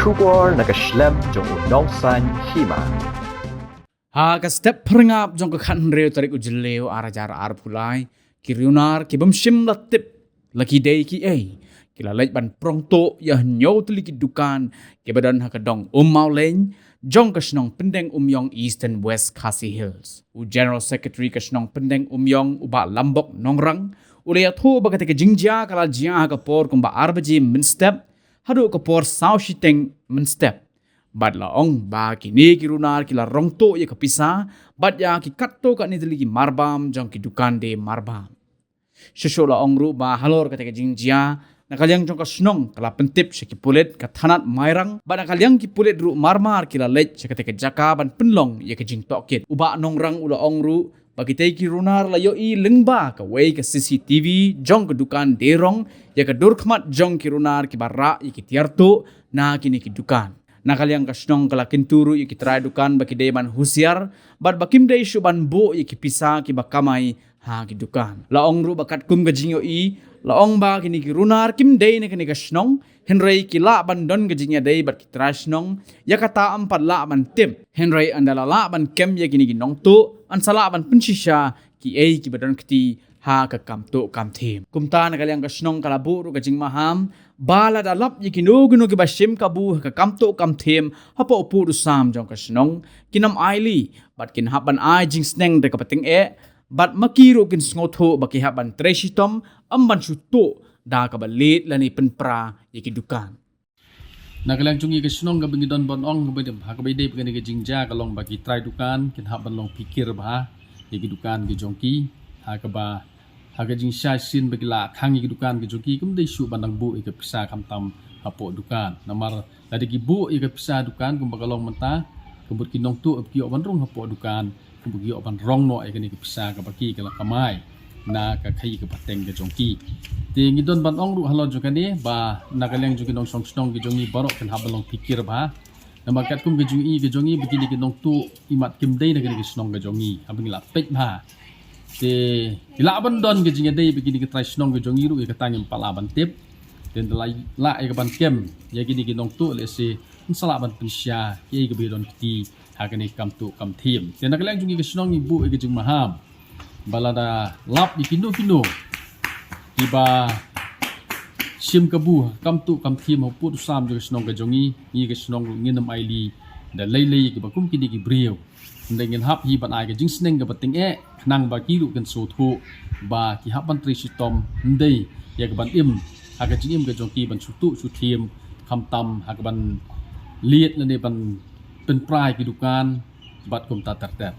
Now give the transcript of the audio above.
sugar na kaslem jong unong san hima. Ha ka step perngap jong ka khan reu tarik ujleu arajar arpulai kiriunar kibam shim latip laki day ki kila lej ban prongto ya nyo tuli ki dukan kibadan ha kadong mau len jong ka snong pendeng yong East and West Khasi Hills u General Secretary ka snong pendeng yong uba lambok nongrang ulaya thu ba ka te jingjia kala jia ka por kumba arbaji min step hadu ka por sau shiteng min step bad laong ba kini kirunar kila rongto ya kapisa bad ya ki katto ka ni tili ki marbam jong ki dukan de marbam shosho laong ru ba halor ka te jingjia nakalyang jong ka snong kala pentip sa ki pulet ka thanat mairang ba nakalyang ki pulet ru marmar kila lech sa ka te jaka ban penlong ya ka jing tokit uba nongrang ulaong ru bagitay ki runar layo i lengba ka way ka CCTV jong ka dukan derong ya ka durkmat jong ki runar ki barra ya ki tiarto na kini ki dukan nakalyang ka snong kala kinturu ya ki try dukan baki man husiar bad bakim day shuban bo ya ki pisa ki bakamay ha ki dukan laong ru bakat kum ka jingyo i laong ba kini ki runar kim day na kini ka snong Henry kila ban don gajinya day bat ki trash nong ya kata ampat la ban tim Henry andala la ban kem ya kini ginong tu an sala ban pensisya ki ki badan kti ha ka kam to kam tim kumta na kalyang ka snong kalabu ru gajing maham bala dalap ya kinu gunu ki bashim kabu ka kam to kam tim hapa upu du sam jong ka snong kinam aili bat kin haban ai jing sneng de ka pating bat makiru kin sngoto baki haban treshitom amban suto da ka balit lani penpra yaki dukan nagalang chungi ke snong ga bingidon bon ong ga bedem ha ka bede pagani ga jingja kalong bagi try dukan kin ha ban long pikir ba yaki dukan ge jongki ha ka ba ha ga jing sha sin bagi la khang yaki dukan ge jongki kum dei su bandang bu ke pisa kam tam hapo dukan namar ladi ki bu ke pisa dukan kum bagalong menta kumbut kinong tu ki oban rong hapo dukan kum bagi oban rong no ai ke pisa ka baki ke la kamai na ka khai ka pateng ge jongki ting idon ban ong ru halon jokani ba nagaleng jogi nong song snong ge jongi barok kan habalong pikir ba namakat kum ge jongi begini ge nong tu imat kim dei na ge snong ge jongi abing la pek ba te ila ban don ge jinga dei begini ge try snong ge jongi ru ge tangim pala ban tip den la ge ban kem ya gini ge nong tu le se sala ban pisya ye ge be don ti ha ge ni kam tu kam thim te nagaleng jongi ge snong ibu ge jing maham balada lap ikino iba sim kabu kam tu kam thim ho put sam jo snong ga jongi ni ga snong nginam aili da leilei ga bakum kini gi brio ndengin hap hi ban ai ga jing sneng ga bating nang ba ki lu kan so thu ba ki hap ban tri sitom ndei ya ga ban im ha ga jing im ga jongki ban su tu su thim kham tam ha ga ban liet la ne ban pen prai ki dukan bat kum ta tar